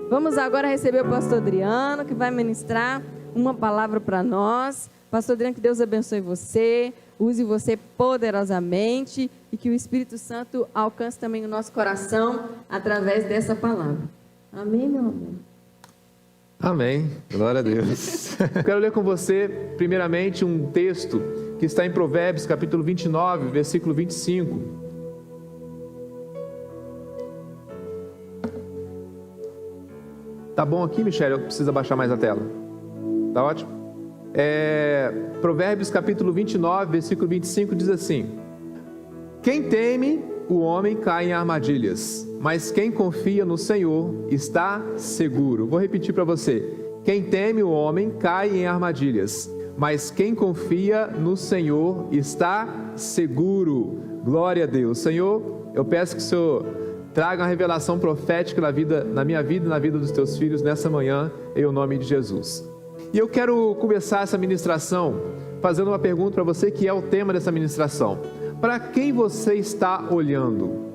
Vamos agora receber o pastor Adriano, que vai ministrar uma palavra para nós. Pastor Adriano, que Deus abençoe você, use você poderosamente e que o Espírito Santo alcance também o nosso coração através dessa palavra. Amém, meu amor? Amém. Glória a Deus. Quero ler com você, primeiramente, um texto que está em Provérbios, capítulo 29, versículo 25. Tá bom aqui, Michele? Eu preciso abaixar mais a tela. Tá ótimo? Provérbios, capítulo 29, versículo 25, diz assim: quem teme o homem cai em armadilhas, mas quem confia no Senhor está seguro. Vou repetir para você. Quem teme o homem cai em armadilhas, mas quem confia no Senhor está seguro. Glória a Deus. Senhor, eu peço que o Senhor traga uma revelação profética na minha vida e na vida dos teus filhos nessa manhã, em nome de Jesus. E eu quero começar essa ministração fazendo uma pergunta para você, que é o tema dessa ministração. Para quem você está olhando?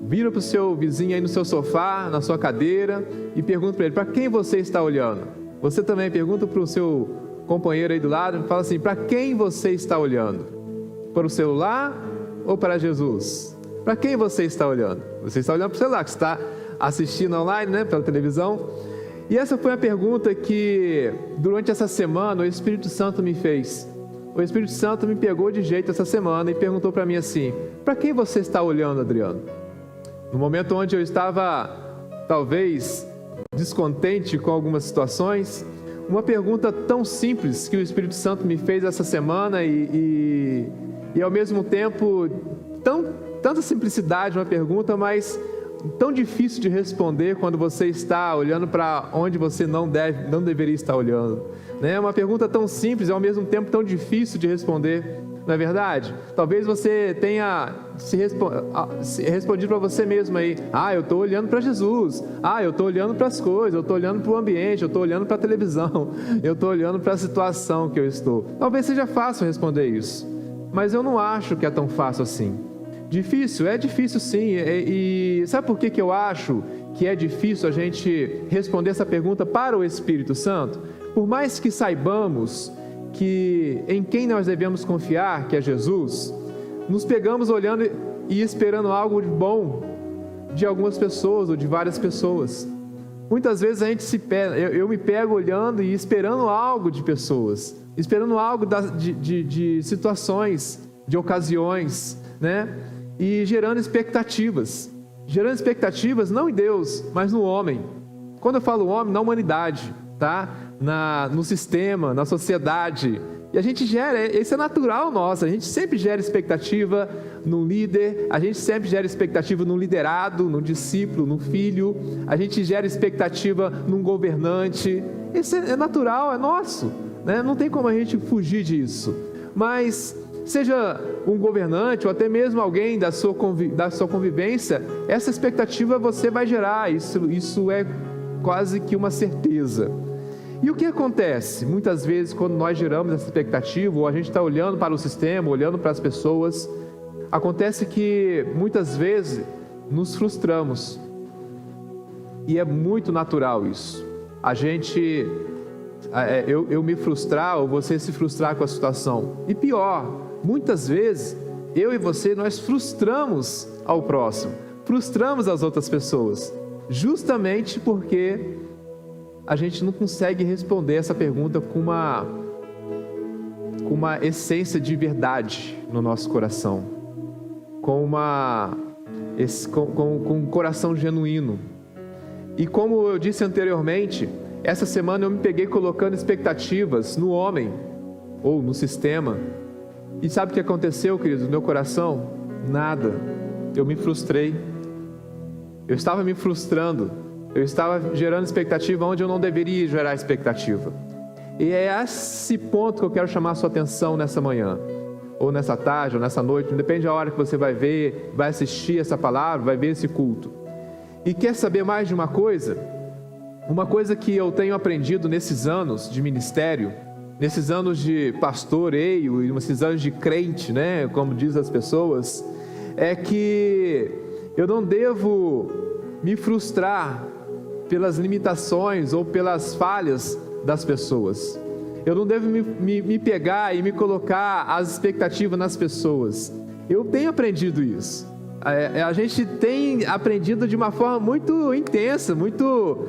Vira para o seu vizinho aí no seu sofá, na sua cadeira, e pergunta para ele: para quem você está olhando? Você também pergunta para o seu companheiro aí do lado, fala assim: para quem você está olhando? Para o celular ou para Jesus? Para quem você está olhando? Você está olhando para o celular, que está assistindo online, né, pela televisão. E essa foi a pergunta que, durante essa semana, o Espírito Santo me fez. O Espírito Santo me pegou de jeito essa semana e perguntou para mim assim: para quem você está olhando, Adriano? No momento onde eu estava, talvez, descontente com algumas situações, uma pergunta tão simples que o Espírito Santo me fez essa semana e ao mesmo tempo, tanta simplicidade uma pergunta, mas tão difícil de responder quando você está olhando para onde você não deveria estar olhando, né? Uma pergunta tão simples e ao mesmo tempo tão difícil de responder, não é verdade? Talvez você tenha se respondido para você mesmo aí: eu estou olhando para Jesus, eu estou olhando para as coisas, eu estou olhando para o ambiente, eu estou olhando para a televisão, eu estou olhando para a situação que eu estou. Talvez seja fácil responder isso, mas eu não acho que é tão fácil assim. Difícil? É difícil sim, e sabe por que eu acho que é difícil a gente responder essa pergunta para o Espírito Santo? Por mais que saibamos que em quem nós devemos confiar, que é Jesus, nos pegamos olhando e esperando algo de bom de algumas pessoas ou de várias pessoas. Muitas vezes eu me pego olhando e esperando algo de pessoas, esperando algo de situações, de ocasiões, né? E gerando expectativas não em Deus, mas no homem. Quando eu falo homem, na humanidade, tá? No sistema, na sociedade. E a gente gera, isso é natural nosso, a gente sempre gera expectativa no líder, a gente sempre gera expectativa no liderado, no discípulo, no filho, a gente gera expectativa num governante. Isso é natural, é nosso, né? Não tem como a gente fugir disso. Mas seja um governante ou até mesmo alguém da sua convivência, essa expectativa você vai gerar, isso é quase que uma certeza. E o que acontece? Muitas vezes quando nós geramos essa expectativa, ou a gente está olhando para o sistema, olhando para as pessoas, acontece que muitas vezes nos frustramos. E é muito natural isso. Eu me frustrar ou você se frustrar com a situação. E pior, muitas vezes, eu e você, nós frustramos ao próximo, frustramos as outras pessoas, justamente porque a gente não consegue responder essa pergunta com uma essência de verdade no nosso coração, com um coração genuíno. E como eu disse anteriormente, essa semana eu me peguei colocando expectativas no homem ou no sistema. E sabe o que aconteceu, queridos, no meu coração? Nada. Eu me frustrei. Eu estava me frustrando. Eu estava gerando expectativa onde eu não deveria gerar expectativa. E é esse ponto que eu quero chamar a sua atenção nessa manhã, ou nessa tarde, ou nessa noite, não depende da hora que você vai ver, vai assistir essa palavra, vai ver esse culto. E quer saber mais de uma coisa? Uma coisa que eu tenho aprendido nesses anos de ministério, nesses anos de pastoreio e nesses anos de crente, né, como dizem as pessoas, é que eu não devo me frustrar pelas limitações ou pelas falhas das pessoas. Eu não devo me pegar e me colocar as expectativas nas pessoas. Eu tenho aprendido isso. A gente tem aprendido de uma forma muito intensa, muito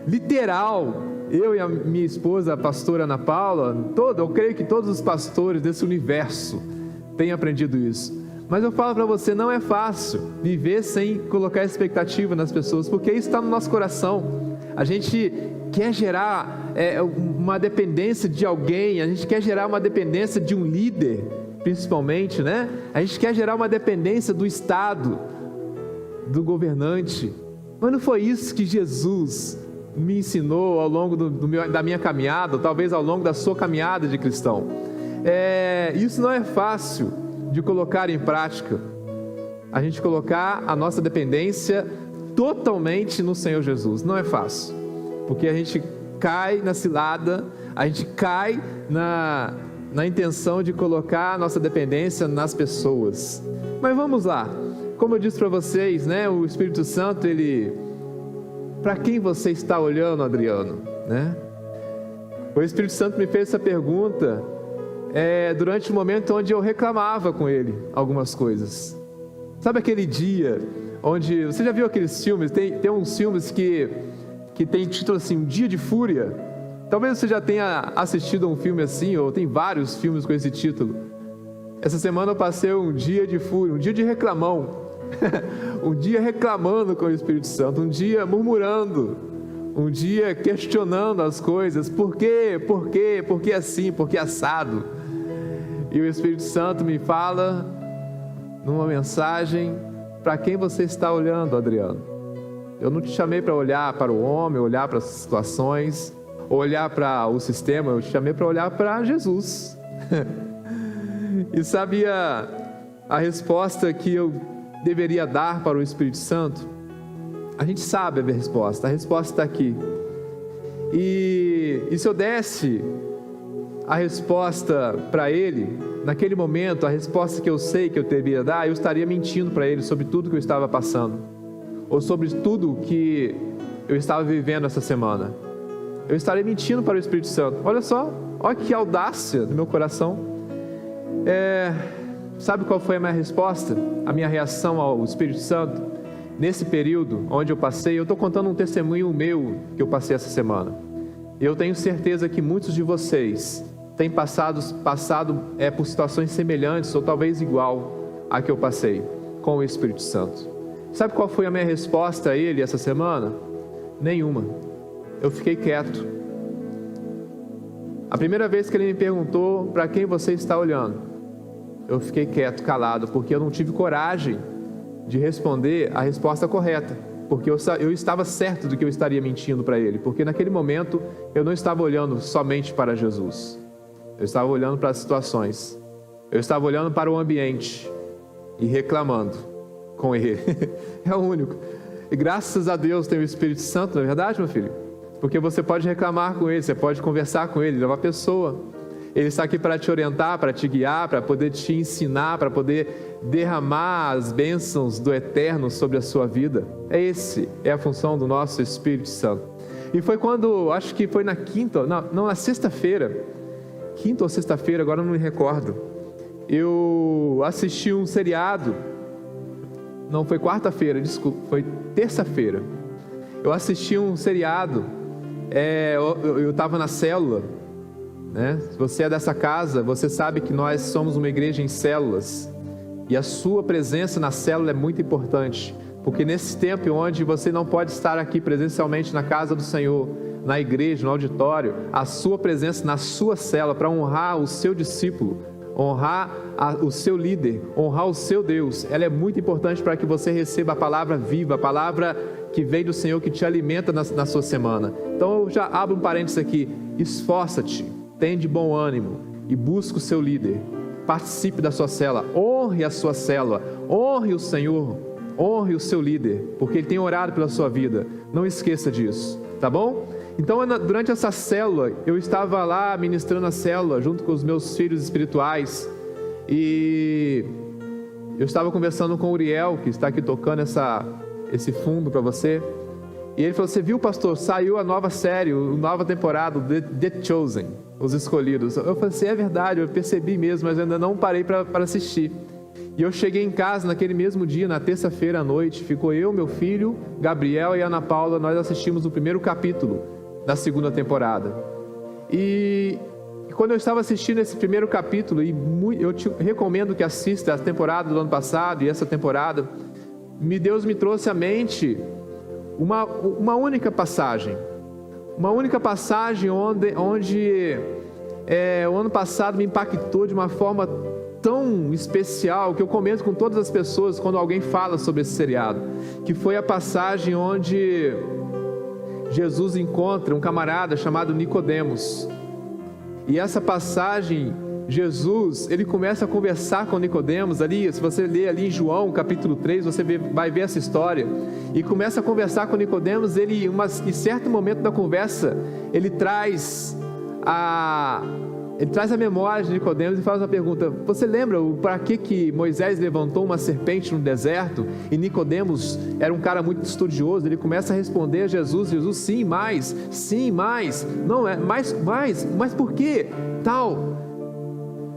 literal. Eu e a minha esposa, a pastora Ana Paula, eu creio que todos os pastores desse universo têm aprendido isso. Mas eu falo para você, não é fácil viver sem colocar expectativa nas pessoas, porque isso está no nosso coração. A gente quer gerar uma dependência de alguém, a gente quer gerar uma dependência de um líder, principalmente, né? A gente quer gerar uma dependência do Estado, do governante. Mas não foi isso que Jesus me ensinou ao longo da minha caminhada, talvez ao longo da sua caminhada de cristão. Isso não é fácil de colocar em prática. A gente colocar a nossa dependência totalmente no Senhor Jesus. Não é fácil, porque a gente cai na cilada, a gente cai na intenção de colocar a nossa dependência nas pessoas. Mas vamos lá. Como eu disse para vocês, né, o Espírito Santo, para quem você está olhando, Adriano, né? O Espírito Santo me fez essa pergunta durante o momento onde eu reclamava com ele algumas coisas. Sabe aquele dia onde... Você já viu aqueles filmes? Tem uns filmes que tem título assim, Um Dia de Fúria. Talvez você já tenha assistido a um filme assim, ou tem vários filmes com esse título. Essa semana eu passei um dia de fúria, um dia de reclamão. Um dia reclamando com o Espírito Santo, um dia murmurando, um dia questionando as coisas. Por quê? Por quê? Por que assim? Por que assado? E o Espírito Santo me fala numa mensagem: para quem você está olhando, Adriano? Eu não te chamei para olhar para o homem, olhar para as situações, olhar para o sistema, eu te chamei para olhar para Jesus. E sabia a resposta que eu deveria dar para o Espírito Santo? A gente sabe a resposta está aqui. E se eu desse a resposta para ele, naquele momento, a resposta que eu sei que eu deveria dar, eu estaria mentindo para ele sobre tudo que eu estava passando, ou sobre tudo que eu estava vivendo essa semana. Eu estaria mentindo para o Espírito Santo. Olha só, olha que audácia do meu coração. Sabe qual foi a minha resposta? A minha reação ao Espírito Santo? Nesse período onde eu passei, eu estou contando um testemunho meu que eu passei essa semana. Eu tenho certeza que muitos de vocês têm passado por situações semelhantes, ou talvez igual a que eu passei com o Espírito Santo. Sabe qual foi a minha resposta a ele essa semana? Nenhuma. Eu fiquei quieto. A primeira vez que ele me perguntou para quem você está olhando, eu fiquei quieto, calado, porque eu não tive coragem de responder a resposta correta, porque eu estava certo do que eu estaria mentindo para ele, porque naquele momento eu não estava olhando somente para Jesus, eu estava olhando para as situações, eu estava olhando para o ambiente e reclamando com ele. É o único. E graças a Deus tem o Espírito Santo, não é verdade, meu filho? Porque você pode reclamar com ele, você pode conversar com ele, ele é uma pessoa. Ele está aqui para te orientar, para te guiar, para poder te ensinar, para poder derramar as bênçãos do eterno sobre a sua vida. É a função do nosso Espírito Santo. E foi quando, acho que foi na sexta-feira, quinta ou sexta-feira, agora eu não me recordo, eu assisti um seriado. Não, foi quarta-feira, desculpa, foi terça-feira. Eu assisti um seriado, eu estava na célula, né? Se você é dessa casa, você sabe que nós somos uma igreja em células, e a sua presença na célula é muito importante, porque nesse tempo onde você não pode estar aqui presencialmente na casa do Senhor, na igreja, no auditório, a sua presença na sua célula, para honrar o seu discípulo, honrar o seu líder, honrar o seu Deus, ela é muito importante para que você receba a palavra viva, a palavra que vem do Senhor, que te alimenta na sua semana. Então eu já abro um parênteses aqui: esforça-te, tem de bom ânimo e busca o seu líder, participe da sua célula, honre a sua célula, honre o Senhor, honre o seu líder, porque Ele tem orado pela sua vida. Não esqueça disso, tá bom? Então, durante essa célula, eu estava lá ministrando a célula junto com os meus filhos espirituais, e eu estava conversando com o Uriel, que está aqui tocando esse fundo para você, E ele falou: você viu, pastor, saiu a nova série, a nova temporada, The Chosen, Os Escolhidos. Eu falei assim: é verdade, eu percebi mesmo, mas eu ainda não parei para assistir. E eu cheguei em casa naquele mesmo dia, na terça-feira à noite, ficou eu, meu filho, Gabriel e Ana Paula, nós assistimos o primeiro capítulo da segunda temporada. E quando eu estava assistindo esse primeiro capítulo, eu te recomendo que assista a temporada do ano passado e essa temporada, Deus me trouxe à mente uma única passagem. Uma única passagem onde o ano passado me impactou de uma forma tão especial, que eu comento com todas as pessoas quando alguém fala sobre esse seriado, que foi a passagem onde Jesus encontra um camarada chamado Nicodemos. E essa passagem, Jesus, ele começa a conversar com Nicodemos ali. Se você ler ali em João capítulo 3, você vai ver essa história, e começa a conversar com Nicodemos. Em certo momento da conversa, ele traz a memória de Nicodemos e faz uma pergunta: você lembra para que Moisés levantou uma serpente no deserto? E Nicodemos era um cara muito estudioso. Ele começa a responder a Jesus: sim, mais, não é, mas por que tal?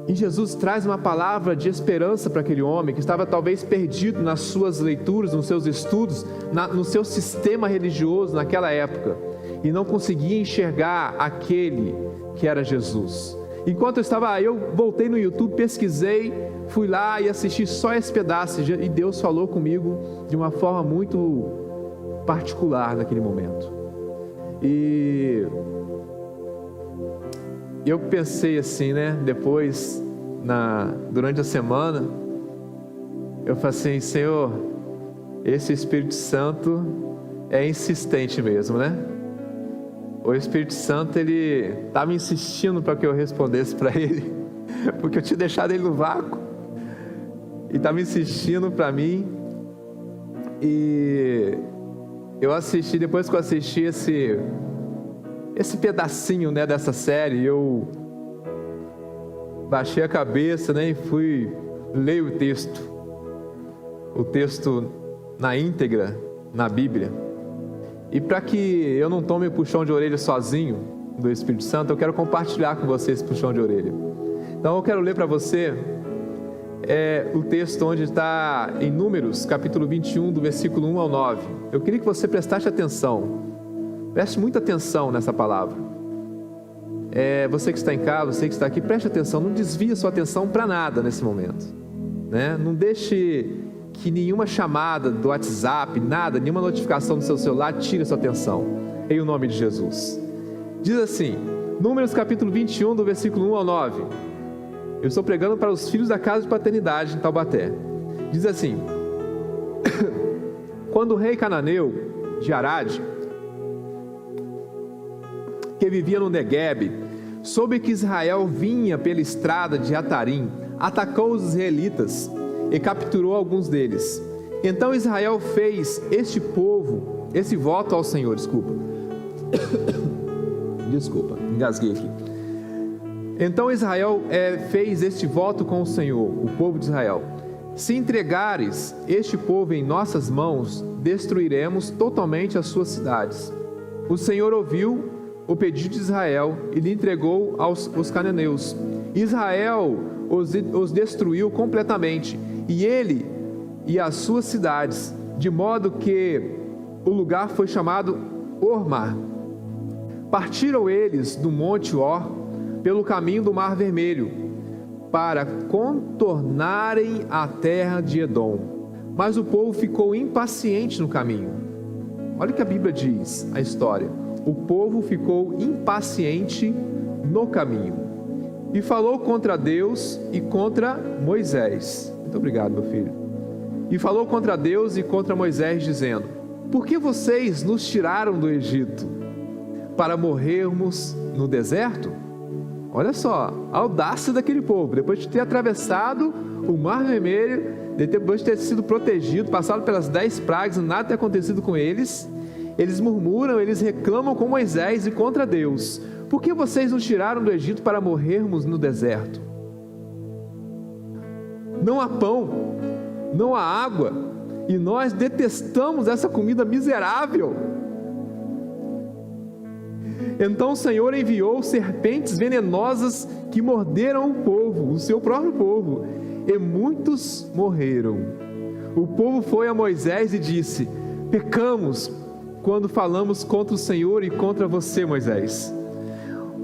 E Jesus traz uma palavra de esperança para aquele homem que estava talvez perdido nas suas leituras, nos seus estudos, no seu sistema religioso naquela época, e não conseguia enxergar aquele que era Jesus. Enquanto eu voltei no YouTube, pesquisei, fui lá e assisti só esse pedaço, e Deus falou comigo de uma forma muito particular naquele momento. E eu pensei assim, né? Depois, durante a semana, eu falei assim: Senhor, esse Espírito Santo é insistente mesmo, né? O Espírito Santo, ele estava insistindo para que eu respondesse para ele, porque eu tinha deixado ele no vácuo, e estava insistindo para mim. E eu assisti, depois que eu assisti esse pedacinho, né, dessa série, eu baixei a cabeça, né, e fui ler o texto na íntegra, na Bíblia. E para que eu não tome o puxão de orelha sozinho do Espírito Santo, eu quero compartilhar com você esse puxão de orelha. Então eu quero ler para você o texto onde está em Números, capítulo 21, do versículo 1 ao 9. Eu queria que você prestasse atenção. Preste muita atenção nessa palavra. Você que está em casa, você que está aqui, preste atenção. Não desvie a sua atenção para nada nesse momento, né? Não deixe que nenhuma chamada do WhatsApp, nada, nenhuma notificação do seu celular tire a sua atenção, em o nome de Jesus. Diz assim, Números capítulo 21, do versículo 1 ao 9. Eu estou pregando para os filhos da casa de paternidade em Taubaté. Diz assim: quando o rei cananeu de Arade, que vivia no Neguebe, soube que Israel vinha pela estrada de Atarim, atacou os israelitas e capturou alguns deles. Então Israel fez esse voto ao Senhor, desculpa, engasguei aqui. Então Israel fez este voto com o Senhor, o povo de Israel: se entregares este povo em nossas mãos, destruiremos totalmente as suas cidades. O Senhor ouviu o pedido de Israel e lhe entregou aos cananeus. Israel os destruiu completamente, e ele e as suas cidades, de modo que o lugar foi chamado Ormá. Partiram eles do monte Or pelo caminho do Mar Vermelho, para contornarem a terra de Edom. Mas o povo ficou impaciente no caminho. Olha o que a Bíblia diz, a história. O povo ficou impaciente no caminho, e falou contra Deus e contra Moisés. Muito obrigado, meu filho. E falou contra Deus e contra Moisés, dizendo: por que vocês nos tiraram do Egito para morrermos no deserto? Olha só, a audácia daquele povo, depois de ter atravessado o Mar Vermelho, depois de ter sido protegido, passado pelas 10 pragas, nada ter acontecido com eles, eles murmuram, eles reclamam com Moisés e contra Deus: por que vocês nos tiraram do Egito para morrermos no deserto? Não há pão, não há água, e nós detestamos essa comida miserável. Então o Senhor enviou serpentes venenosas que morderam o povo, o seu próprio povo, e muitos morreram. O povo foi a Moisés e disse: pecamos quando falamos contra o Senhor e contra você, Moisés.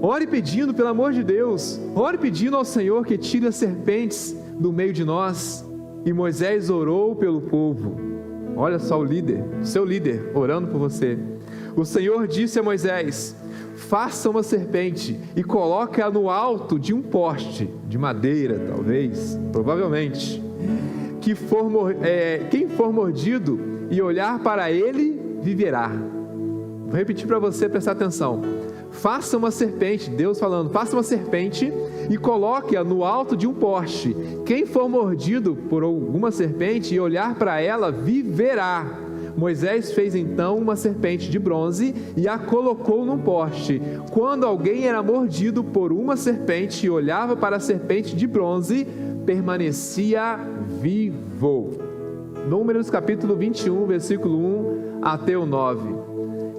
Ore pedindo, pelo amor de Deus, ore pedindo ao Senhor que tire as serpentes do meio de nós. E Moisés orou pelo povo. Olha só o líder, seu líder, orando por você. O Senhor disse a Moisés: faça uma serpente e coloque-a no alto de um poste, de madeira talvez, provavelmente. Quem for mordido e olhar para ele, viverá. Vou repetir para você prestar atenção. Faça uma serpente, Deus falando, faça uma serpente e coloque-a no alto de um poste. Quem for mordido por alguma serpente e olhar para ela, viverá. Moisés fez então uma serpente de bronze e a colocou num poste. Quando alguém era mordido por uma serpente e olhava para a serpente de bronze, permanecia vivo. Números capítulo 21, versículo 1 até o 9.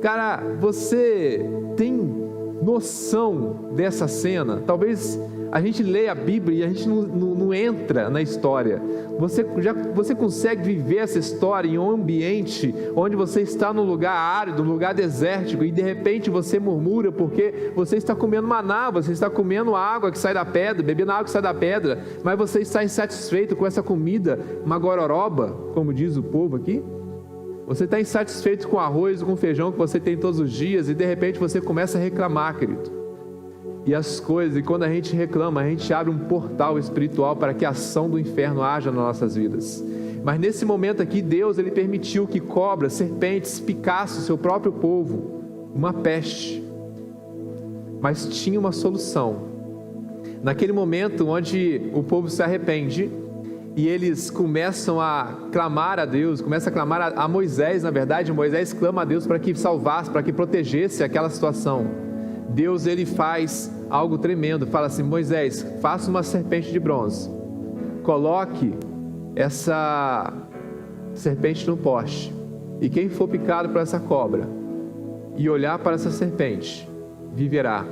Cara, você tem noção dessa cena? Talvez a gente leia a Bíblia e a gente não entra na história. Você consegue viver essa história em um ambiente onde você está num lugar árido, num lugar desértico, e de repente você murmura porque você está comendo maná, você está comendo água que sai da pedra, bebendo água que sai da pedra, mas você está insatisfeito com essa comida, uma gororoba, como diz o povo aqui? Você está insatisfeito com o arroz, com o feijão que você tem todos os dias, e de repente você começa a reclamar, querido. E quando a gente reclama, a gente abre um portal espiritual para que a ação do inferno haja nas nossas vidas. Mas nesse momento aqui, Deus ele permitiu que cobras, serpentes picassem o seu próprio povo, uma peste. Mas tinha uma solução. Naquele momento onde o povo se arrepende, e eles começam a clamar a Deus, começam a clamar a Moisés, na verdade, Moisés clama a Deus para que salvasse, para que protegesse aquela situação. Deus, ele faz algo tremendo, fala assim: Moisés, faça uma serpente de bronze, coloque essa serpente no poste, e quem for picado por essa cobra, e olhar para essa serpente, viverá.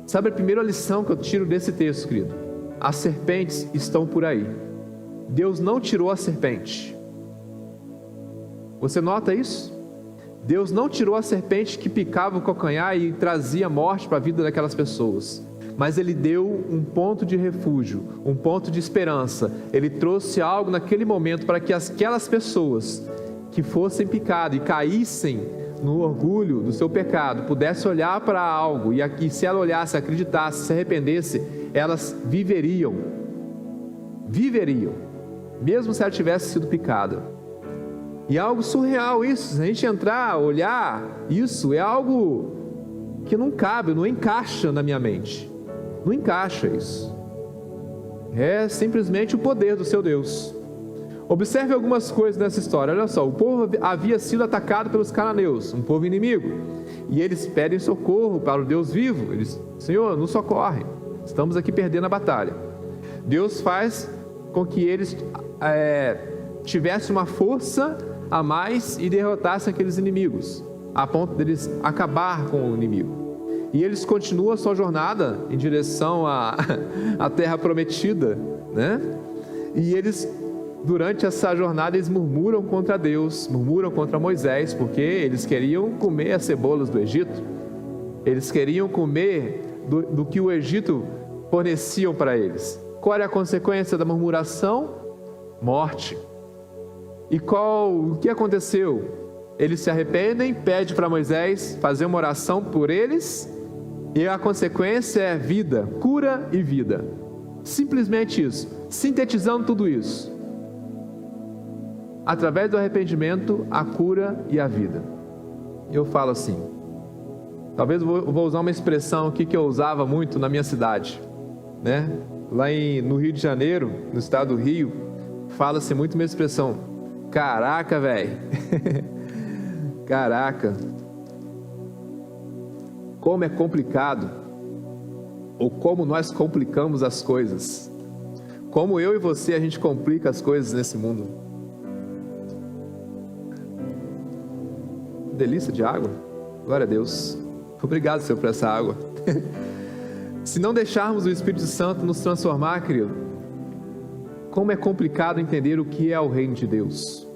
Sabe a primeira lição que eu tiro desse texto, querido? As serpentes estão por aí. Deus não tirou a serpente. Você nota isso? Deus não tirou a serpente que picava o calcanhar e trazia morte para a vida daquelas pessoas. Mas Ele deu um ponto de refúgio, um ponto de esperança. Ele trouxe algo naquele momento para que aquelas pessoas que fossem picadas e caíssem no orgulho do seu pecado, pudessem olhar para algo e se ela olhasse, acreditasse, se arrependesse, elas viveriam, mesmo se ela tivesse sido picada. E é algo surreal isso. Se a gente entrar, olhar isso, é algo que não cabe, não encaixa na minha mente. Não encaixa isso. É simplesmente o poder do seu Deus. Observe algumas coisas nessa história. Olha só, o povo havia sido atacado pelos cananeus, um povo inimigo, e eles pedem socorro para o Deus vivo. Eles: Senhor, nos socorre, estamos aqui perdendo a batalha. Deus faz com que eles tivessem uma força a mais e derrotassem aqueles inimigos, a ponto deles acabar com o inimigo. E eles continuam a sua jornada em direção à terra prometida, né? E eles, durante essa jornada, eles murmuram contra Deus, murmuram contra Moisés, porque eles queriam comer as cebolas do Egito. Eles queriam comer do que o Egito forneciam para eles. Qual era a consequência da murmuração? Morte. E o que aconteceu? Eles se arrependem, pedem para Moisés fazer uma oração por eles, e a consequência é vida, cura e vida. Simplesmente isso. Sintetizando tudo isso: através do arrependimento, a cura e a vida. Eu falo assim, talvez eu vou usar uma expressão aqui que eu usava muito na minha cidade, né? Lá no Rio de Janeiro, no estado do Rio, fala-se muito uma expressão: caraca, velho. Caraca, como é complicado, ou como nós complicamos as coisas. Como eu e você, a gente complica as coisas nesse mundo. Delícia de água, glória a Deus. Obrigado, Senhor, por essa água. Se não deixarmos o Espírito Santo nos transformar, querido, como é complicado entender o que é o reino de Deus.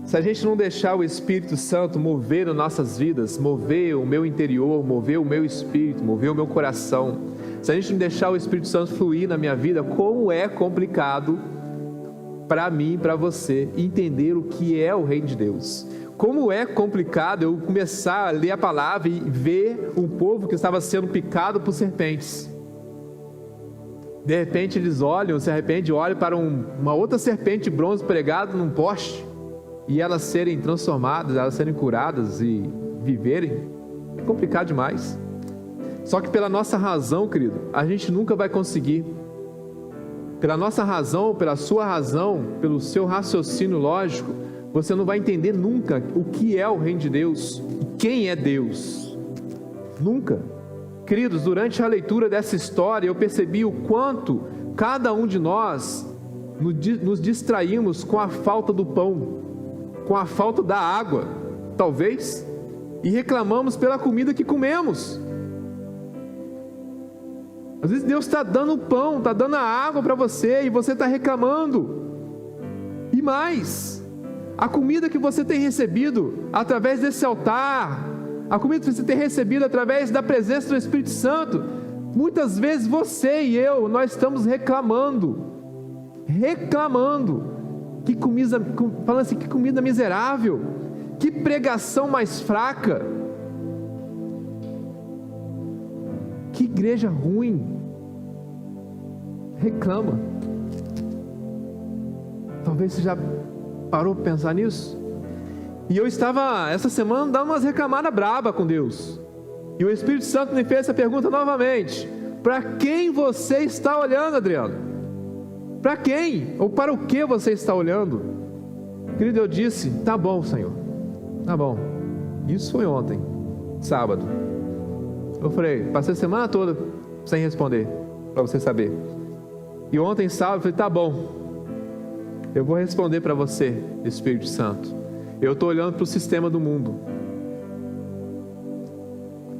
Se a gente não deixar o Espírito Santo mover as nossas vidas, mover o meu interior, mover o meu espírito, mover o meu coração, se a gente não deixar o Espírito Santo fluir na minha vida, como é complicado para mim e para você entender o que é o reino de Deus. Como é complicado eu começar a ler a palavra e ver um povo que estava sendo picado por serpentes. De repente eles olham, se arrependem, olham para uma outra serpente de bronze pregada num poste, e elas serem transformadas, elas serem curadas e viverem. É complicado demais. Só que pela nossa razão, querido, a gente nunca vai conseguir. Pela nossa razão, pela sua razão, pelo seu raciocínio lógico, você não vai entender nunca o que é o reino de Deus, quem é Deus. Nunca. Queridos, durante a leitura dessa história, eu percebi o quanto cada um de nós nos distraímos com a falta do pão, com a falta da água, talvez, e reclamamos pela comida que comemos. Às vezes Deus está dando o pão, está dando a água para você, e você está reclamando. E mais, a comida que você tem recebido através desse altar, a comida que você tem recebido através da presença do Espírito Santo, muitas vezes você e eu, nós estamos reclamando, que comida, falando assim, que comida miserável, que pregação mais fraca, que igreja ruim. Reclama. Talvez você já parou para pensar nisso? E eu estava, essa semana, dando umas reclamadas braba com Deus. E o Espírito Santo me fez essa pergunta novamente. Para quem você está olhando, Adriano? Para quem? Ou para o que você está olhando? Querido, eu disse, tá bom, Senhor. Tá bom. Isso foi ontem, sábado. Eu falei, passei a semana toda sem responder, para você saber. E ontem, sábado, eu falei, tá bom. Eu vou responder para você, Espírito Santo. Eu estou olhando para o sistema do mundo.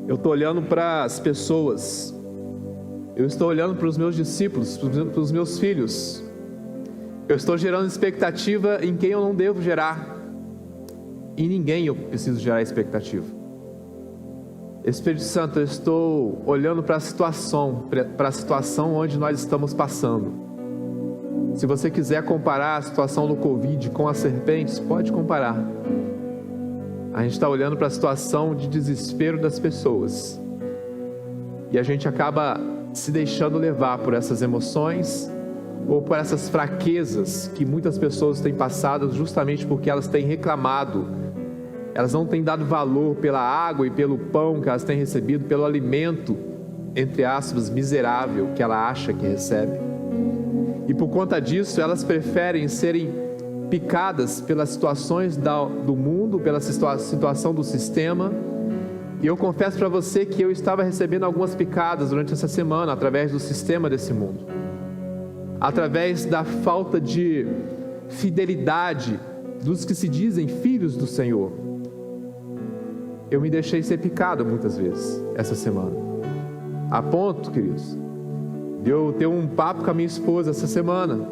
Eu estou olhando para as pessoas. Eu estou olhando para os meus discípulos, para os meus filhos. Eu estou gerando expectativa em quem eu não devo gerar. Em ninguém eu preciso gerar expectativa. Espírito Santo, eu estou olhando para a situação onde nós estamos passando. Se você quiser comparar a situação do Covid com as serpentes, pode comparar. A gente está olhando para a situação de desespero das pessoas. E a gente acaba se deixando levar por essas emoções ou por essas fraquezas que muitas pessoas têm passado justamente porque elas têm reclamado. Elas não têm dado valor pela água e pelo pão que elas têm recebido, pelo alimento, entre aspas, miserável que ela acha que recebe. E por conta disso, elas preferem serem picadas pelas situações do mundo, pela situação do sistema. E eu confesso para você que eu estava recebendo algumas picadas durante essa semana, através do sistema desse mundo. Através da falta de fidelidade dos que se dizem filhos do Senhor. Eu me deixei ser picado muitas vezes essa semana. A ponto, queridos, de eu ter um papo com a minha esposa essa semana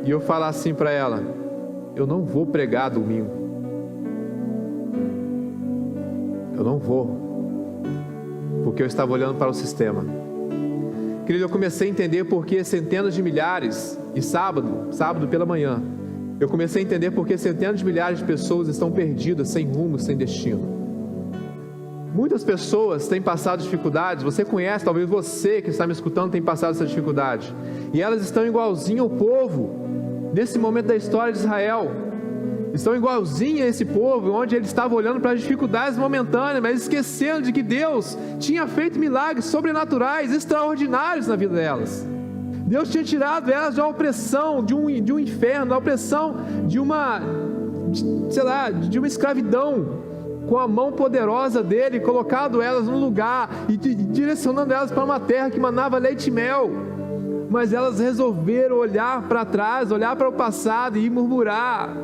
e eu falar assim para ela: eu não vou pregar domingo, eu não vou, porque eu estava olhando para o sistema. Querido, eu comecei a entender porque centenas de milhares, e sábado pela manhã, eu comecei a entender porque centenas de milhares de pessoas estão perdidas, sem rumo, sem destino. Muitas pessoas têm passado dificuldades, você conhece, talvez você que está me escutando tem passado essa dificuldade, e elas estão igualzinho ao povo, nesse momento da história de Israel, estão igualzinho a esse povo, onde eles estavam olhando para as dificuldades momentâneas, mas esquecendo de que Deus tinha feito milagres sobrenaturais, extraordinários na vida delas. Deus tinha tirado elas da opressão, de um inferno, da opressão de uma escravidão, com a mão poderosa dele, colocado elas num lugar e direcionando elas para uma terra que manava leite e mel. Mas elas resolveram olhar para trás, olhar para o passado e murmurar.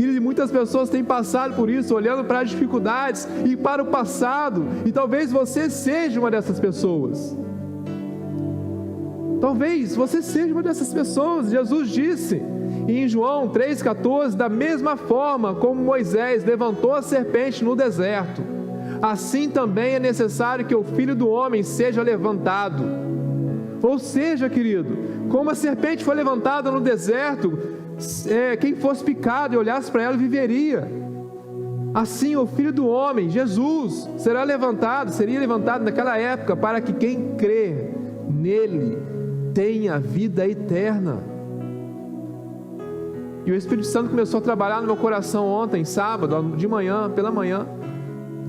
Querido, muitas pessoas têm passado por isso, olhando para as dificuldades e para o passado, e talvez você seja uma dessas pessoas. Talvez você seja uma dessas pessoas. Jesus disse em João 3,14, da mesma forma como Moisés levantou a serpente no deserto, assim também é necessário que o Filho do Homem seja levantado. Ou seja, querido, como a serpente foi levantada no deserto, quem fosse picado e olhasse para ela viveria. Assim o Filho do Homem, Jesus, seria levantado naquela época, para que quem crer nele tenha vida eterna. E o Espírito Santo começou a trabalhar no meu coração ontem, sábado, de manhã, pela manhã.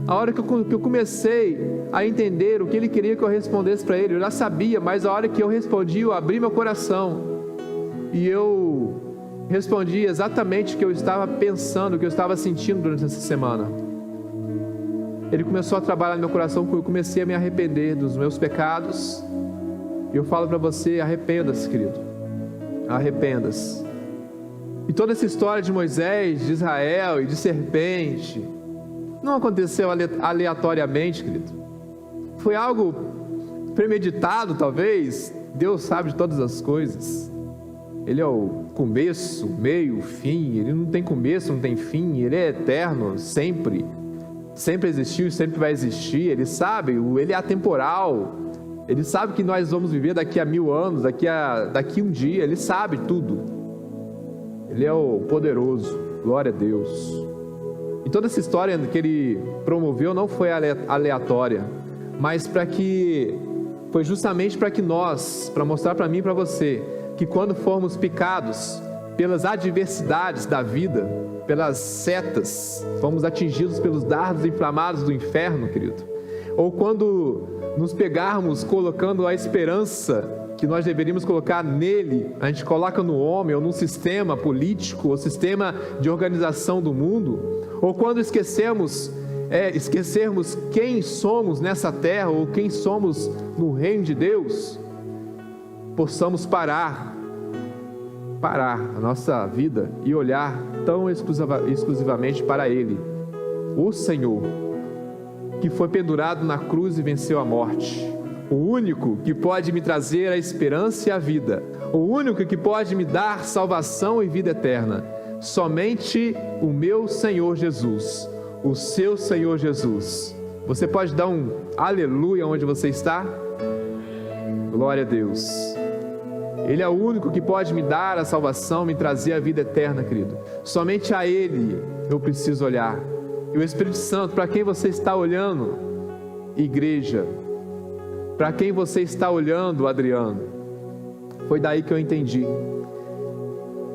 A hora que eu comecei a entender o que Ele queria que eu respondesse para Ele, eu já sabia, mas a hora que eu respondi, eu abri meu coração, e eu respondi exatamente o que eu estava pensando, o que eu estava sentindo durante essa semana. Ele começou a trabalhar no meu coração, porque eu comecei a me arrepender dos meus pecados. E eu falo para você, arrependa-se, querido, arrependa-se. E toda essa história de Moisés, de Israel e de serpente, não aconteceu aleatoriamente, querido. Foi algo premeditado, talvez. Deus sabe de todas as coisas. Ele é o começo, meio, fim. Ele não tem começo, não tem fim. Ele é eterno, sempre. Sempre existiu e sempre vai existir. Ele sabe, Ele é atemporal. Ele sabe que nós vamos viver daqui a 1000 anos, daqui um dia. Ele sabe tudo. Ele é o poderoso. Glória a Deus. E toda essa história que Ele promoveu não foi aleatória, mas foi justamente para mostrar para mim e para você, que quando formos picados pelas adversidades da vida, pelas setas, fomos atingidos pelos dardos inflamados do inferno, querido, ou quando nos pegarmos colocando a esperança que nós deveríamos colocar nele, a gente coloca no homem, ou num sistema político, ou sistema de organização do mundo, ou quando esquecermos quem somos nessa terra, ou quem somos no reino de Deus, possamos parar a nossa vida e olhar tão exclusivamente para Ele, o Senhor, que foi pendurado na cruz e venceu a morte, o único que pode me trazer a esperança e a vida, o único que pode me dar salvação e vida eterna, somente o meu Senhor Jesus, o seu Senhor Jesus. Você pode dar um aleluia onde você está? Glória a Deus. Ele é o único que pode me dar a salvação, me trazer a vida eterna, querido. Somente a Ele eu preciso olhar. E o Espírito Santo, para quem você está olhando, igreja? Para quem você está olhando, Adriano? Foi daí que eu entendi.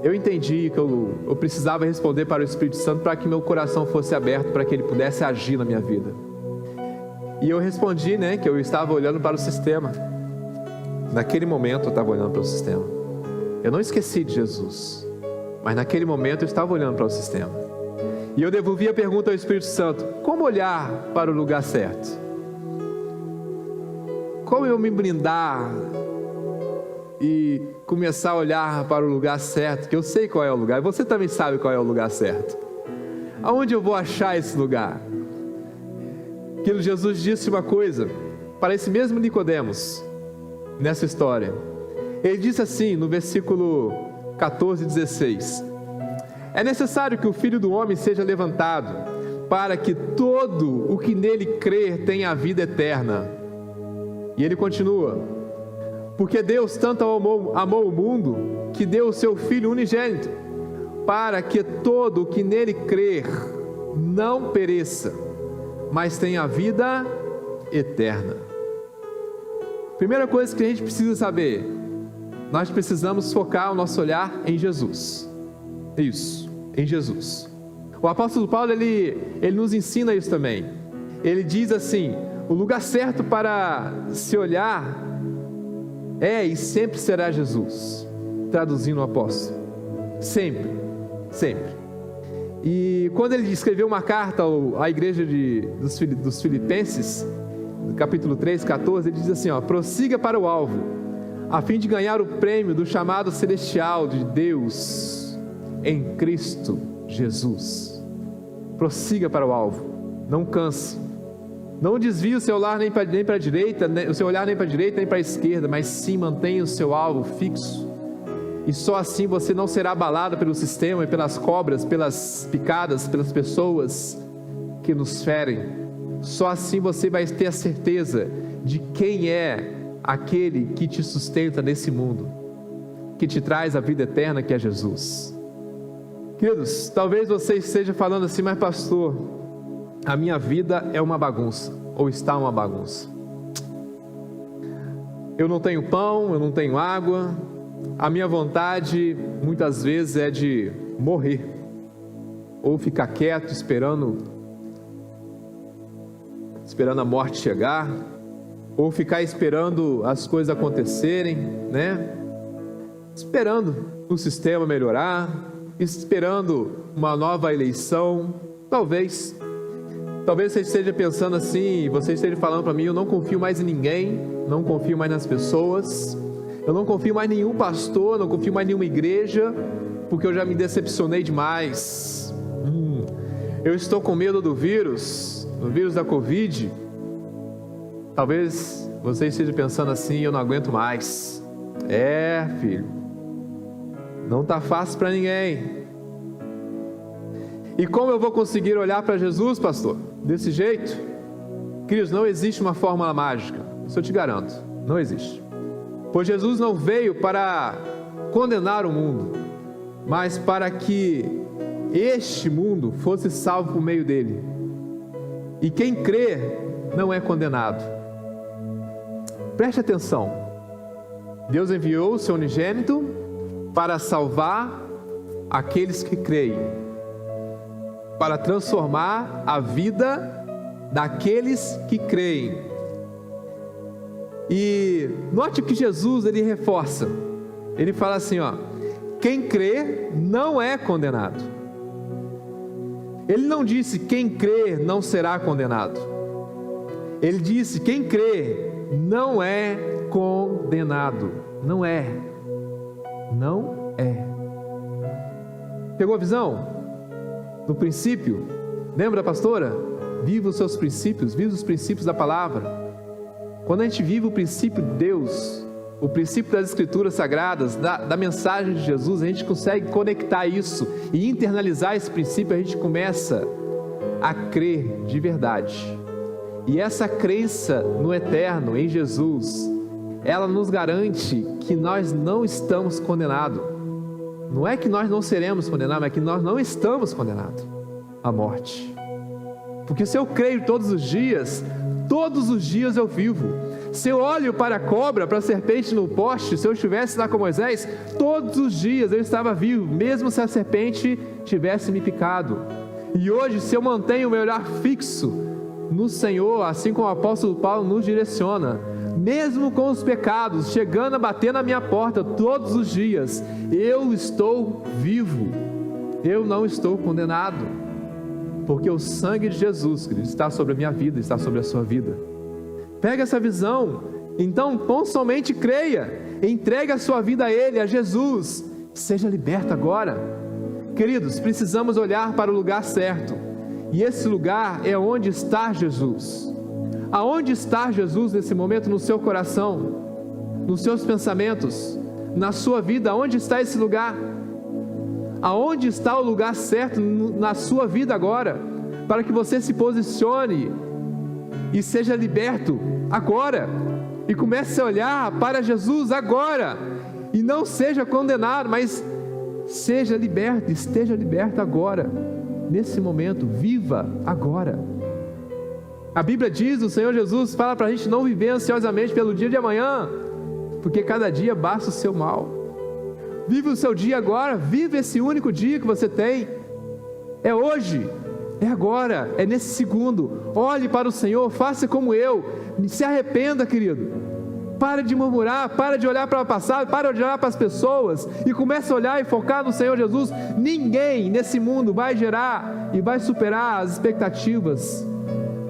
Eu entendi que eu precisava responder para o Espírito Santo, para que meu coração fosse aberto, para que Ele pudesse agir na minha vida. E eu respondi, que eu estava olhando para o sistema. Naquele momento eu estava olhando para o sistema. Eu não esqueci de Jesus, mas naquele momento eu estava olhando para o sistema. E eu devolvi a pergunta ao Espírito Santo: como olhar para o lugar certo? Como eu me blindar e começar a olhar para o lugar certo, que eu sei qual é o lugar, e você também sabe qual é o lugar certo. Aonde eu vou achar esse lugar? Que Jesus disse uma coisa para esse mesmo Nicodemos, nessa história. Ele disse assim, no versículo 14 e 16: é necessário que o Filho do Homem seja levantado, para que todo o que nele crer tenha a vida eterna. E ele continua: porque Deus tanto amou o mundo, que deu o seu Filho unigênito, para que todo o que nele crer não pereça, mas tenha a vida eterna. Primeira coisa que a gente precisa saber: nós precisamos focar o nosso olhar em Jesus. Isso, em Jesus. O apóstolo Paulo, ele nos ensina isso também. Ele diz assim: o lugar certo para se olhar é e sempre será Jesus. Traduzindo o apóstolo, sempre, sempre. E quando ele escreveu uma carta à igreja dos Filipenses, no capítulo 3, 14, ele diz assim: prossiga para o alvo, a fim de ganhar o prêmio do chamado celestial de Deus em Cristo Jesus. Prossiga para o alvo, não canse. Não desvie o seu olhar nem para a direita, o seu olhar nem para a direita nem para a esquerda, mas sim mantenha o seu alvo fixo. E só assim você não será abalado pelo sistema e pelas cobras, pelas picadas, pelas pessoas que nos ferem. Só assim você vai ter a certeza de quem é aquele que te sustenta nesse mundo, que te traz a vida eterna, que é Jesus. Queridos, talvez você esteja falando assim, mas pastor, a minha vida é uma bagunça, ou está uma bagunça. Eu não tenho pão, eu não tenho água, a minha vontade muitas vezes é de morrer, ou ficar quieto esperando a morte chegar, ou ficar esperando as coisas acontecerem, né? Esperando o sistema melhorar, esperando uma nova eleição. Talvez você esteja pensando assim, você esteja falando para mim, eu não confio mais em ninguém, não confio mais nas pessoas, eu não confio mais em nenhum pastor, não confio mais em nenhuma igreja, porque eu já me decepcionei demais. Eu estou com medo do vírus da Covid. Talvez você esteja pensando assim, eu não aguento mais. Filho, não está fácil para ninguém. E como eu vou conseguir olhar para Jesus, pastor? Desse jeito? Queridos, não existe uma fórmula mágica, isso eu te garanto, não existe. Pois Jesus não veio para condenar o mundo, mas para que este mundo fosse salvo por meio dele. E quem crê não é condenado. Preste atenção, Deus enviou o seu unigênito para salvar aqueles que creem, para transformar a vida daqueles que creem. E note que Jesus, ele reforça, ele fala assim, quem crê não é condenado. Ele não disse quem crê não será condenado. Ele disse quem crê não é condenado. Não é. Pegou a visão? No princípio, lembra, pastora? Viva os seus princípios, viva os princípios da palavra. Quando a gente vive o princípio de Deus, o princípio das Escrituras Sagradas, da mensagem de Jesus, a gente consegue conectar isso e internalizar esse princípio, a gente começa a crer de verdade. E essa crença no eterno, em Jesus, ela nos garante que nós não estamos condenados. Não é que nós não seremos condenados, mas que nós não estamos condenados à morte. Porque se eu creio todos os dias eu vivo. Se eu olho para a cobra, para a serpente no poste, se eu estivesse lá com Moisés, todos os dias eu estava vivo, mesmo se a serpente tivesse me picado. E hoje, se eu mantenho o meu olhar fixo no Senhor, assim como o apóstolo Paulo nos direciona, mesmo com os pecados chegando a bater na minha porta todos os dias, eu estou vivo, eu não estou condenado, porque o sangue de Jesus, querido, está sobre a minha vida, está sobre a sua vida. Pega essa visão, então não somente creia, entregue a sua vida a Ele, a Jesus, seja liberto agora. Queridos, precisamos olhar para o lugar certo, e esse lugar é onde está Jesus. Aonde está Jesus nesse momento no seu coração, nos seus pensamentos, na sua vida? Aonde está esse lugar? Aonde está o lugar certo na sua vida agora, para que você se posicione e seja liberto agora, e comece a olhar para Jesus agora, e não seja condenado, mas seja liberto, esteja liberto agora, nesse momento, viva agora. A Bíblia diz, o Senhor Jesus fala para a gente não viver ansiosamente pelo dia de amanhã, porque cada dia basta o seu mal. Vive o seu dia agora, vive esse único dia que você tem, é hoje, é agora, é nesse segundo. Olhe para o Senhor, faça como eu, se arrependa, querido. Para de murmurar, para de olhar para o passado, para de olhar para as pessoas e comece a olhar e focar no Senhor Jesus. Ninguém nesse mundo vai gerar e vai superar as expectativas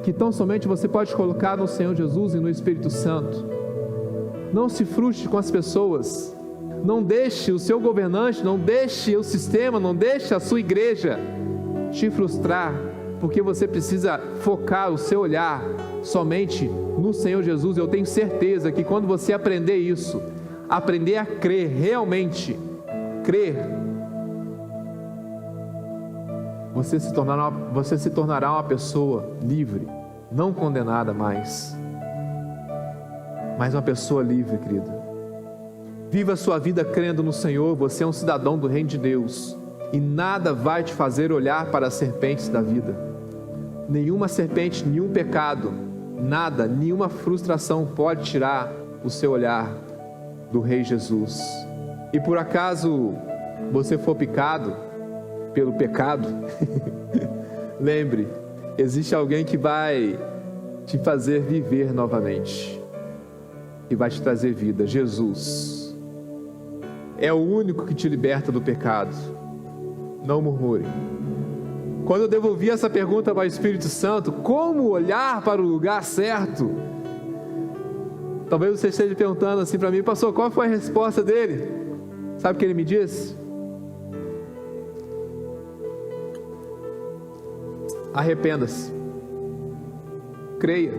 que tão somente você pode colocar no Senhor Jesus e no Espírito Santo. Não se frustre com as pessoas, Não deixe o seu governante, não deixe o sistema, não deixe a sua igreja te frustrar, porque você precisa focar o seu olhar somente no Senhor Jesus. Eu tenho certeza que quando você aprender isso, aprender a crer, realmente crer, você se tornará uma pessoa livre, não condenada mais, mas uma pessoa livre, querido. Viva a sua vida crendo no Senhor. Você é um cidadão do reino de Deus, e nada vai te fazer olhar para as serpentes da vida. Nenhuma serpente, nenhum pecado, nada, nenhuma frustração pode tirar o seu olhar do Rei Jesus. E por acaso você for picado pelo pecado, lembre, existe alguém que vai te fazer viver novamente, e vai te trazer vida. Jesus é o único que te liberta do pecado. Não murmure. Quando eu devolvi essa pergunta para o Espírito Santo, como olhar para o lugar certo? Talvez você esteja perguntando assim para mim: pastor, qual foi a resposta dele? Sabe o que ele me disse? Arrependa-se, creia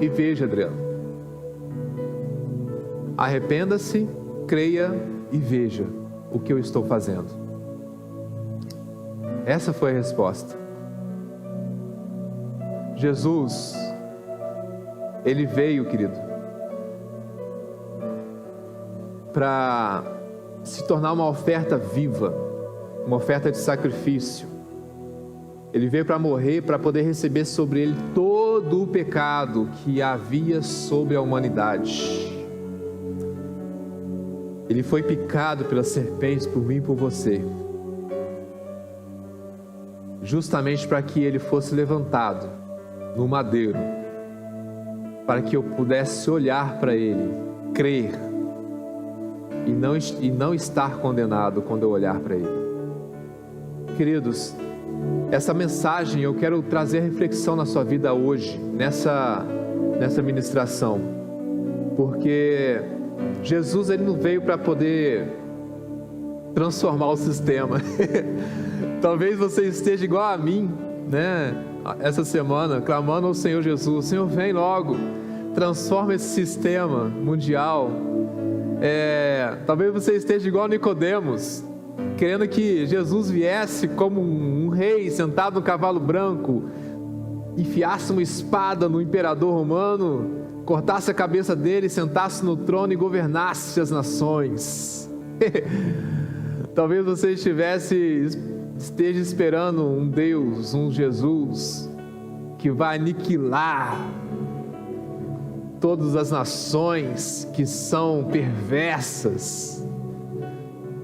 e veja, Adriano. Arrependa-se, creia e veja o que eu estou fazendo. Essa foi a resposta. Jesus, Ele veio, querido, para se tornar uma oferta viva, uma oferta de sacrifício. Ele veio para morrer, para poder receber sobre Ele todo o pecado que havia sobre a humanidade. Ele foi picado pelas serpentes por mim e por você, justamente para que Ele fosse levantado no madeiro, para que eu pudesse olhar para Ele, crer, e não estar condenado quando eu olhar para Ele. Queridos, essa mensagem eu quero trazer reflexão na sua vida hoje, nessa ministração, porque Jesus, Ele não veio para poder transformar o sistema. Talvez você esteja igual a mim, né? Essa semana, clamando ao Senhor Jesus: Senhor, vem logo, transforma esse sistema mundial. Talvez você esteja igual a Nicodemos, querendo que Jesus viesse como um rei sentado no cavalo branco, enfiasse uma espada no imperador romano, cortasse a cabeça dele, sentasse no trono e governasse as nações. Talvez você esteja esperando um Deus, um Jesus, que vai aniquilar todas as nações que são perversas.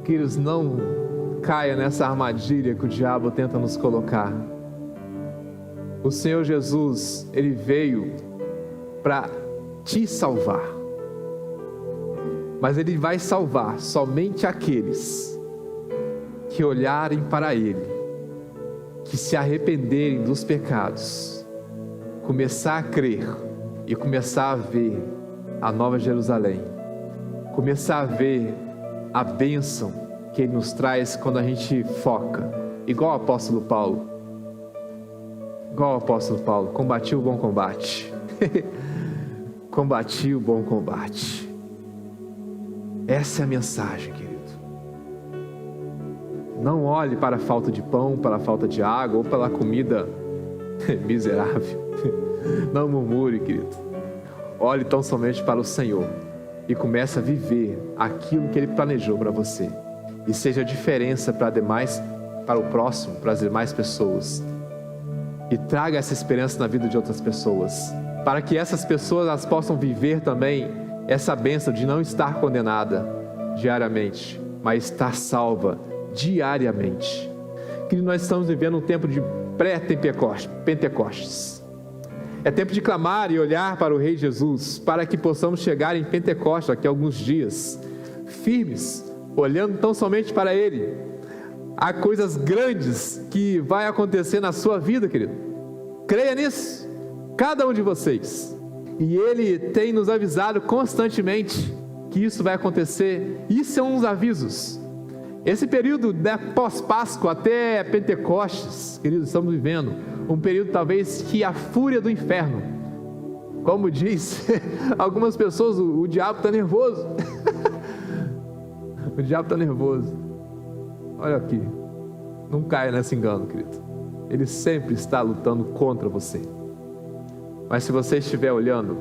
Queridos, não caia nessa armadilha que o diabo tenta nos colocar. O Senhor Jesus, Ele veio para te salvar, mas Ele vai salvar somente aqueles que olharem para Ele, que se arrependerem dos pecados, começar a crer e começar a ver a Nova Jerusalém, começar a ver a bênção que Ele nos traz quando a gente foca, igual o apóstolo Paulo. Combati o bom combate. Combati o bom combate. Essa é a mensagem, querido. Não olhe para a falta de pão, para a falta de água, ou pela comida miserável. Não murmure, querido. Olhe tão somente para o Senhor e comece a viver aquilo que Ele planejou para você, e seja a diferença para o próximo, para as demais pessoas, e traga essa esperança na vida de outras pessoas, para que essas pessoas elas possam viver também essa bênção de não estar condenada diariamente, mas estar salva diariamente. Que nós estamos vivendo um tempo de pré-Pentecostes. É tempo de clamar e olhar para o Rei Jesus, para que possamos chegar em Pentecostes daqui a alguns dias, firmes, olhando tão somente para Ele. Há coisas grandes que vai acontecer na sua vida, querido. Creia nisso, cada um de vocês. E Ele tem nos avisado constantemente que isso vai acontecer. Isso é uns avisos. Esse período da pós-Páscoa até Pentecostes, queridos, estamos vivendo um período talvez que a fúria do inferno, como diz algumas pessoas, o diabo está nervoso. O diabo está nervoso. Olha aqui, não caia nesse engano, querido. Ele sempre está lutando contra você. Mas se você estiver olhando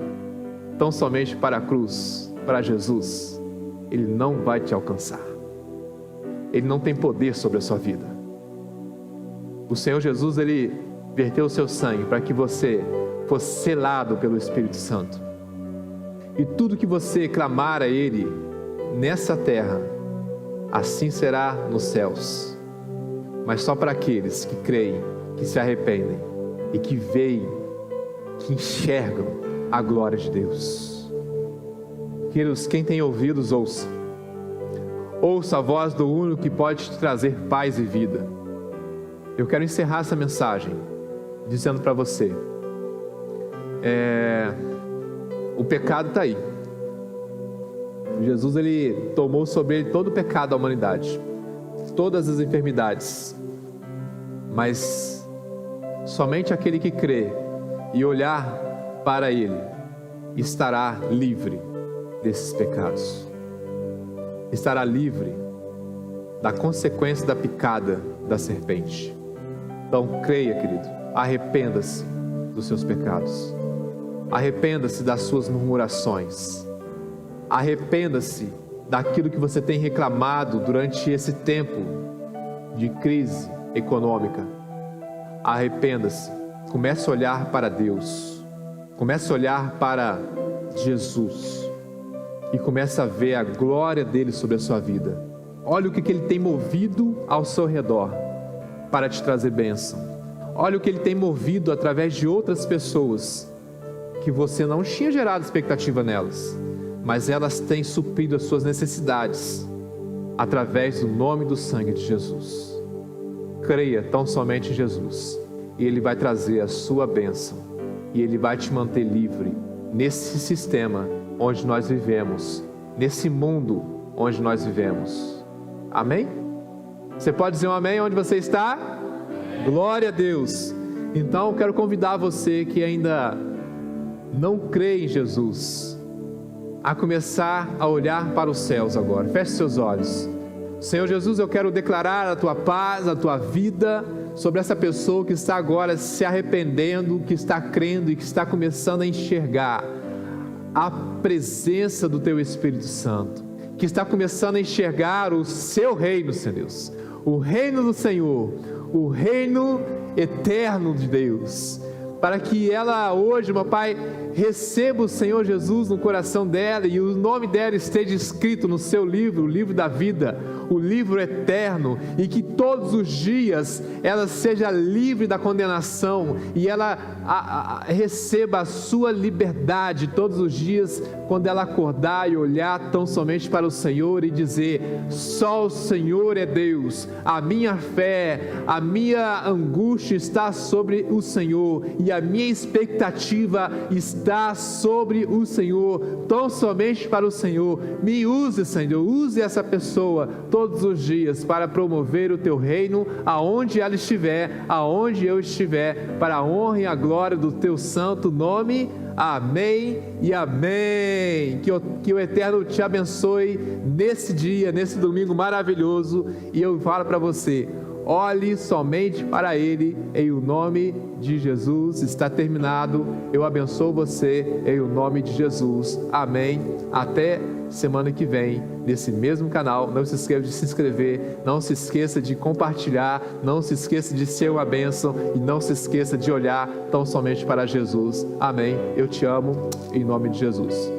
tão somente para a cruz, para Jesus, Ele não vai te alcançar. Ele não tem poder sobre a sua vida. O Senhor Jesus, Ele verteu o seu sangue para que você fosse selado pelo Espírito Santo. E tudo que você clamar a Ele nessa terra, assim será nos céus. Mas só para aqueles que creem, que se arrependem e que veem, que enxergam a glória de Deus. Queridos, quem tem ouvidos, ouça. Ouça a voz do único que pode te trazer paz e vida. Eu quero encerrar essa mensagem dizendo para você, o pecado está aí. Jesus, Ele tomou sobre Ele todo o pecado da humanidade, todas as enfermidades, mas somente aquele que crê e olhar para Ele estará livre desses pecados, estará livre da consequência da picada da serpente. Então creia, querido, arrependa-se dos seus pecados, arrependa-se das suas murmurações, arrependa-se daquilo que você tem reclamado durante esse tempo de crise econômica. Arrependa-se, comece a olhar para Deus, comece a olhar para Jesus e comece a ver a glória dele sobre a sua vida. Olha o que ele tem movido ao seu redor para te trazer bênção. Olha o que ele tem movido através de outras pessoas que você não tinha gerado expectativa nelas, mas elas têm suprido as suas necessidades através do nome e do sangue de Jesus. Creia tão somente em Jesus e Ele vai trazer a sua bênção e Ele vai te manter livre nesse sistema onde nós vivemos, nesse mundo onde nós vivemos. Amém? Você pode dizer um amém onde você está? Glória a Deus. Então eu quero convidar você que ainda não crê em Jesus a começar a olhar para os céus agora. Feche seus olhos. Senhor Jesus, eu quero declarar a Tua paz, a Tua vida sobre essa pessoa que está agora se arrependendo, que está crendo e que está começando a enxergar a presença do Teu Espírito Santo, que está começando a enxergar o Seu reino, Senhor Deus, o reino do Senhor, o reino eterno de Deus, para que ela hoje, meu Pai, receba o Senhor Jesus no coração dela e o nome dela esteja escrito no seu livro, o livro da vida, o livro eterno, e que todos os dias ela seja livre da condenação e ela receba a sua liberdade todos os dias, quando ela acordar e olhar tão somente para o Senhor e dizer: só o Senhor é Deus, a minha fé, a minha angústia está sobre o Senhor e a minha expectativa está sobre o Senhor, tão somente para o Senhor. Me use, Senhor, use essa pessoa todos os dias para promover o Teu reino aonde ela estiver, aonde eu estiver, para a honra e a glória do Teu santo nome. Amém e amém. Que o Eterno te abençoe nesse dia, nesse domingo maravilhoso. E eu falo para você: olhe somente para Ele, em o nome de Jesus. Está terminado. Eu abençoo você em o nome de Jesus. Amém. Até semana que vem, nesse mesmo canal. Não se esqueça de se inscrever, não se esqueça de compartilhar, não se esqueça de ser uma bênção e não se esqueça de olhar tão somente para Jesus. Amém. Eu te amo em nome de Jesus.